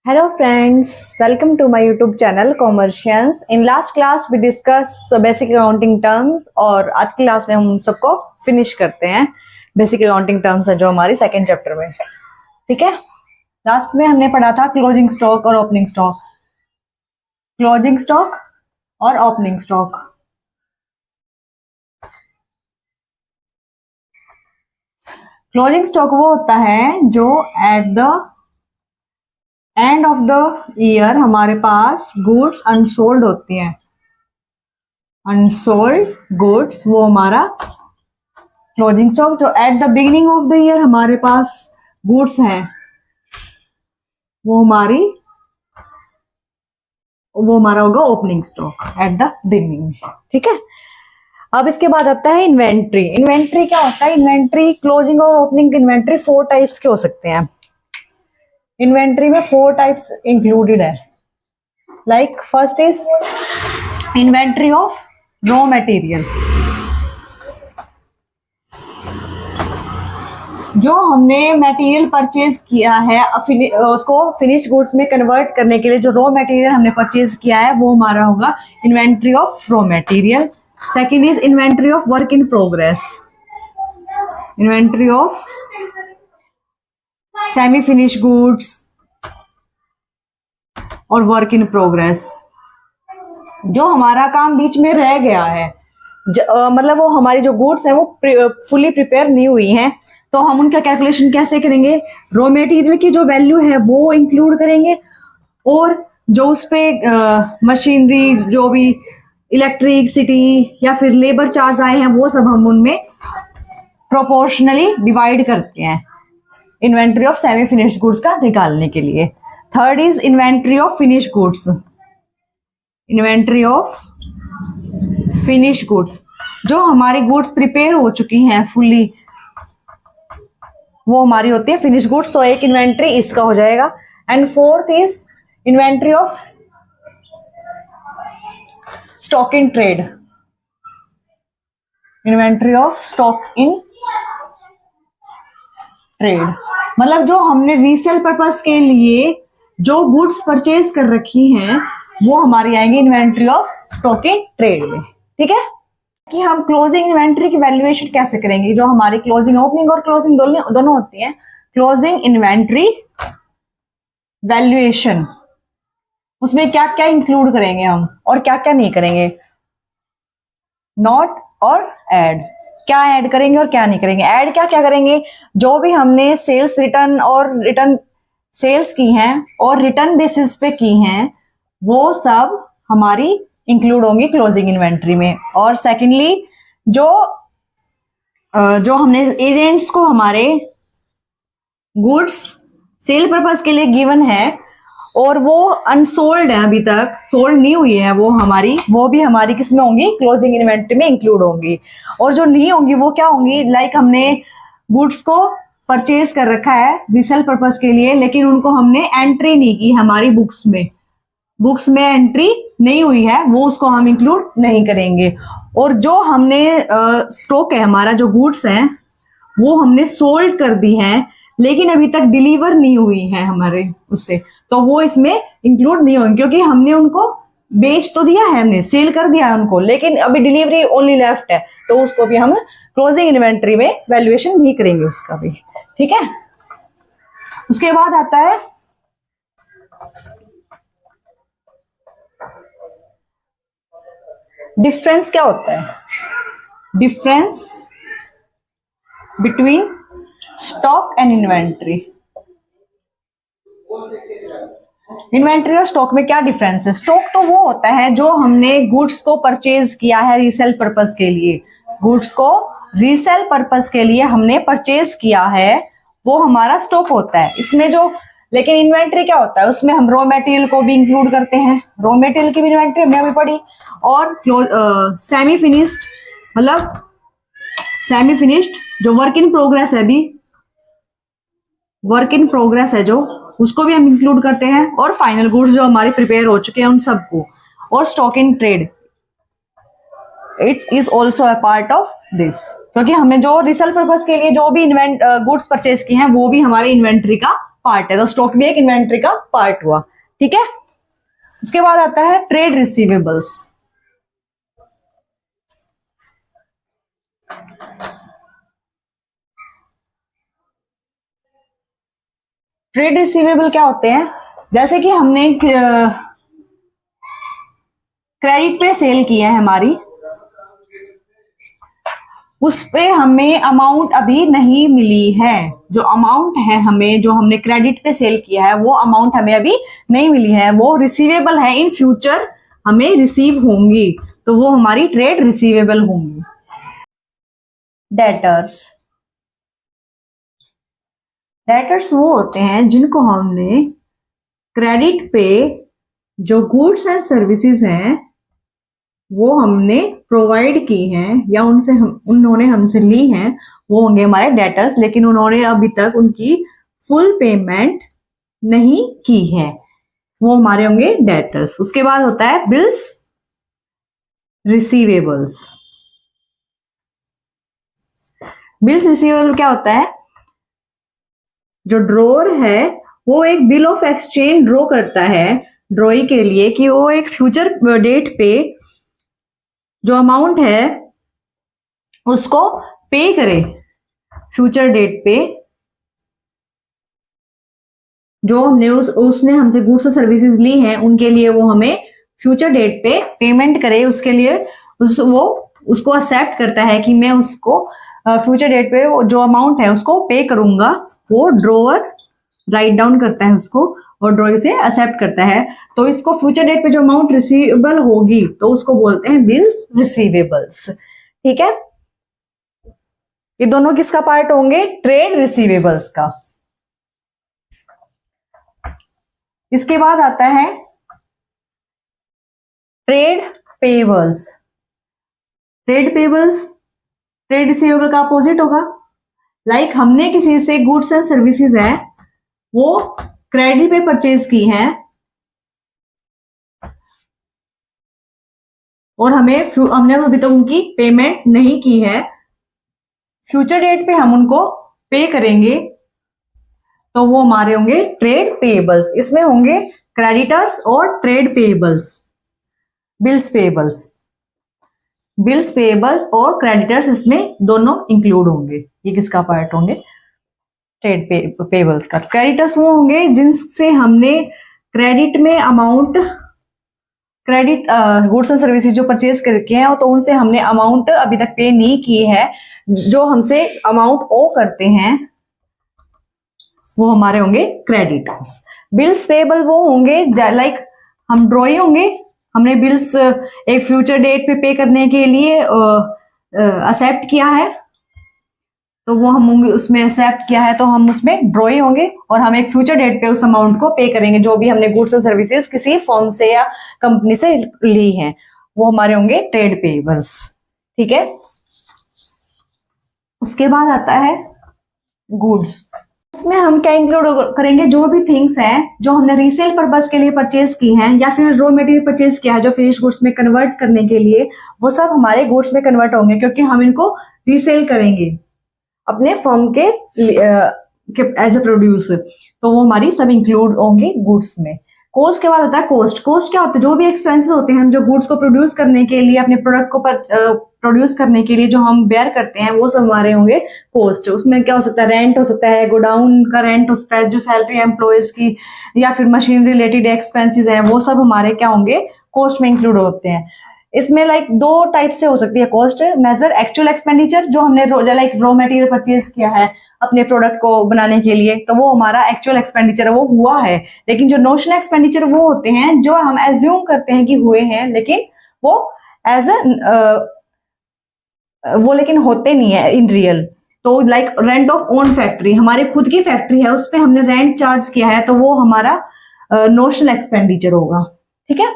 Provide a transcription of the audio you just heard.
Hello friends, welcome to my YouTube channel Commercians. In last class we discuss basic accounting terms और आज की class में हम सबको फिनिश करते हैं. बेसिक अकाउंटिंग टर्म्स है जो हमारी सेकंड चैप्टर में. ठीक है, लास्ट में हमने पढ़ा था क्लोजिंग स्टॉक और ओपनिंग स्टॉक. क्लोजिंग स्टॉक और ओपनिंग स्टॉक. क्लोजिंग स्टॉक वो होता है जो at the end of the year हमारे पास गुड्स अनसोल्ड होती हैं. अनसोल्ड गुड्स वो हमारा क्लोजिंग स्टॉक. जो at the beginning of the year हमारे पास गुड्स हैं वो हमारा होगा opening stock at the beginning में. ठीक है, अब इसके बाद आता है इन्वेंट्री. इन्वेंट्री क्या होता है? इन्वेंट्री क्लोजिंग और ओपनिंग इन्वेंट्री 4 टाइप्स के हो सकते हैं. इन्वेंट्री में 4 टाइप्स इंक्लूडेड है. Like first is inventory of raw material. जो हमने मटेरियल परचेज किया है उसको फिनिश गुड्स में कन्वर्ट करने के लिए जो रॉ मटेरियल हमने परचेज किया है वो हमारा होगा inventory of raw material. Second is inventory of work in progress. Inventory of semi finish goods और वर्क इन प्रोग्रेस. जो हमारा काम बीच में रह गया है, मतलब वो हमारी जो गुड्स है वो फुली प्रिपेयर नहीं हुई हैं, तो हम उनका कैलकुलेशन कैसे करेंगे? रॉ मटेरियल की जो वैल्यू है वो इंक्लूड करेंगे और जो उस पे मशीनरी, जो भी इलेक्ट्रिसिटी या फिर लेबर चार्ज आए हैं वो सब हम उनमें प्रोपोर्शनली डिवाइड करते हैं inventory of semi finished goods का निकालने के लिए. Third is inventory of finish goods. Inventory of finish goods जो हमारी गुड्स प्रिपेयर हो चुकी हैं फुली वो हमारी होती है फिनिश गुड्स. तो एक इन्वेंट्री इसका हो जाएगा. And fourth is inventory of stock in trade. Inventory of stock in trade मतलब जो हमने रीसेल पर्पस के लिए जो गुड्स परचेज कर रखी हैं वो हमारी आएंगी inventory of stock in trade में. ठीक है, कि हम क्लोजिंग इन्वेंट्री की वैल्यूएशन कैसे करेंगे? जो हमारी क्लोजिंग ओपनिंग और क्लोजिंग दोनों होती हैं. क्लोजिंग इन्वेंट्री वैल्यूएशन, उसमें क्या क्या इंक्लूड करेंगे हम और क्या क्या नहीं करेंगे? नॉट और ऐड. क्या ऐड करेंगे और क्या नहीं करेंगे? ऐड क्या क्या करेंगे? जो भी हमने सेल्स रिटर्न और रिटर्न सेल्स की हैं और रिटर्न बेसिस पे की हैं वो सब हमारी इंक्लूड होंगी क्लोजिंग इन्वेंट्री में. और सेकेंडली जो हमने एजेंट्स को हमारे गुड्स सेल पर्पस के लिए गिवन है और वो अनसोल्ड है, अभी तक सोल्ड नहीं हुई है, वो भी हमारी किस में होंगी? क्लोजिंग इन्वेंट्री में इंक्लूड होंगी. और जो नहीं होंगी वो क्या होंगी? लाइक हमने गुड्स को परचेज कर रखा है रीसेल पर्पस के लिए लेकिन उनको हमने एंट्री नहीं की हमारी बुक्स में एंट्री नहीं हुई है, वो उसको हम इंक्लूड नहीं करेंगे. और जो हमने स्टॉक है, हमारा जो गुड्स है वो हमने सोल्ड कर दी है लेकिन अभी तक डिलीवर नहीं हुई है हमारे उससे, तो वो इसमें इंक्लूड नहीं होंगे क्योंकि हमने उनको बेच तो दिया है, हमने सेल कर दिया है उनको, लेकिन अभी डिलीवरी ओनली लेफ्ट है, तो उसको भी हम क्लोजिंग इन्वेंट्री में वैल्यूएशन नहीं करेंगे उसका भी. ठीक है, उसके बाद आता है डिफरेंस. क्या होता है difference between stock and inventory? Inventory और स्टॉक में क्या डिफरेंस है? स्टॉक तो वो होता है जो हमने गुड्स को परचेज किया है रीसेल पर्पस के लिए, गुड्स को रीसेल पर्पस के लिए हमने परचेज किया है, वो हमारा स्टॉक होता है. इसमें जो लेकिन इन्वेंट्री क्या होता है? उसमें हम रॉ मटेरियल को भी इंक्लूड करते हैं. रॉ मटेरियल की भी इन्वेंट्री हमने अभी पढ़ी. और सेमी फिनिश्ड मतलब सेमी फिनिश्ड जो वर्क इन प्रोग्रेस है, अभी वर्क इन प्रोग्रेस है जो, उसको भी हम इंक्लूड करते हैं. और फाइनल गुड्स जो हमारे प्रिपेयर हो चुके हैं उन सबको. और stock in trade it is also a part of this, क्योंकि हमने जो रिसेल पर्पस के लिए जो भी गुड्स परचेज की हैं वो भी हमारे इन्वेंट्री का पार्ट है, तो स्टॉक भी एक इन्वेंट्री का पार्ट हुआ। ठीक है, उसके बाद आता है ट्रेड रिसीवेबल्स। ट्रेड रिसीवेबल क्या होते हैं? जैसे कि हमने क्रेडिट पे सेल किया है हमारी, उस पे हमें अमाउंट अभी नहीं मिली है। जो अमाउंट है हमें, जो हमने क्रेडिट पे सेल किया है, वो अमाउंट हमें अभी नहीं मिली है, वो रिसीवेबल है, इन फ्यूचर हमें रिसीव होंगी, तो वो हमारी ट्रेड रिसीवेबल होंगी। डेटर्स, डेटर्स वो होते हैं जिनको हमने क्रेडिट पे जो गुड्स एंड सर्विसेज हैं वो हमने प्रोवाइड की हैं या उन्होंने हमसे ली हैं, वो होंगे हमारे डेटर्स, लेकिन उन्होंने अभी तक उनकी फुल पेमेंट नहीं की है, वो हमारे होंगे डेटर्स। उसके बाद होता है बिल्स रिसीवेबल्स। बिल्स रिसीवेबल क्या होता है? जो ड्रॉअर है वो एक बिल ऑफ एक्सचेंज ड्रॉ करता है ड्रॉई के लिए कि वो एक फ्यूचर डेट पे जो अमाउंट है उसको पे करे, फ्यूचर डेट पे जो हमने उसने हमसे गुड्स और सर्विसेज ली हैं उनके लिए वो हमें फ्यूचर डेट पे पेमेंट करे, उसके लिए वो उसको एक्सेप्ट करता है कि मैं उसको फ्यूचर डेट पे जो अमाउंट है उसको पे करूंगा। वो ड्रॉअर राइट डाउन करता है उसको और ड्रॉअर से एक्सेप्ट करता है, तो इसको फ्यूचर डेट पे जो अमाउंट रिसीवेबल होगी तो उसको बोलते हैं बिल्स रिसीवेबल्स। ठीक है, ये दोनों किसका पार्ट होंगे? ट्रेड रिसीवेबल्स का। इसके बाद आता है trade payables. Trade payables trade receivable का अपोजिट होगा। लाइक हमने किसी से गुड्स एंड सर्विसेज है वो क्रेडिट पे परचेज की हैं और हमने अभी तक उनकी पेमेंट नहीं की है, फ्यूचर डेट पे हम उनको पे करेंगे, तो वो हमारे होंगे ट्रेड पेबल्स। इसमें होंगे क्रेडिटर्स और trade payables, bills payables. Bills payables और क्रेडिटर्स इसमें दोनों इंक्लूड होंगे। ये किसका पार्ट होंगे? ट्रेड पेबल्स का। क्रेडिटर्स वो होंगे जिनसे हमने क्रेडिट में amount, credit goods and services जो परचेज करके हैं तो उनसे हमने अमाउंट अभी तक पे नहीं की है, जो हमसे अमाउंट ओ करते हैं वो हमारे होंगे क्रेडिटर्स। बिल्स पेबल वो होंगे लाइक हम ड्रॉई होंगे, हमने बिल्स एक फ्यूचर डेट पे करने के लिए एक्सेप्ट किया है, तो वो हम उसमें एक्सेप्ट किया है तो हम उसमें ड्रॉई होंगे और हम एक फ्यूचर डेट पे उस अमाउंट को पे करेंगे, जो भी हमने गुड्स एंड सर्विसेज किसी फर्म से या कंपनी से ली हैं, वो हमारे होंगे ट्रेड पेबल्स। ठीक है, उसके बाद आता है गुड्स। इसमें हम क्या इंक्लूड करेंगे? जो भी थिंग्स हैं जो हमने रीसेल पर्पस के लिए परचेज की हैं या फिर रॉ मटेरियल परचेज किया है जो फिनिश गुड्स में कन्वर्ट करने के लिए, वो सब हमारे गुड्स में कन्वर्ट होंगे क्योंकि हम इनको रीसेल करेंगे अपने फर्म के एज ए प्रोड्यूस, तो वो हमारी सब इंक्लूड होंगे गुड्स में। कॉस्ट के बाद होता है कॉस्ट। कॉस्ट क्या होता है? जो भी एक्सपेंसेस होते हैं जो गुड्स को प्रोड्यूस करने के लिए, अपने प्रोडक्ट को प्रोड्यूस करने के लिए जो हम बेयर करते हैं, वो सब हमारे होंगे कॉस्ट। उसमें क्या हो सकता है? रेंट हो सकता है, गोडाउन का रेंट हो सकता है, जो सैलरी एम्प्लॉयज की या फिर मशीन रिलेटेड एक्सपेंसेस हैं, वो सब हमारे क्या होंगे? कॉस्ट में इंक्लूड होते हैं। इसमें लाइक दो टाइप से हो सकती है कॉस्ट। मेजर एक्चुअल एक्सपेंडिचर, जो हमने लाइक रॉ मटेरियल परचेज किया है अपने प्रोडक्ट को बनाने के लिए, तो वो हमारा एक्चुअल एक्सपेंडिचर वो हुआ है। लेकिन जो नोशनल एक्सपेंडिचर वो होते हैं जो हम एज्यूम करते हैं कि हुए हैं, लेकिन वो एज वो लेकिन होते नहीं है इन रियल। तो like rent of own factory, हमारी खुद की फैक्ट्री है, उस पर हमने रेंट चार्ज किया है, तो वो हमारा नोशनल एक्सपेंडिचर होगा। ठीक है,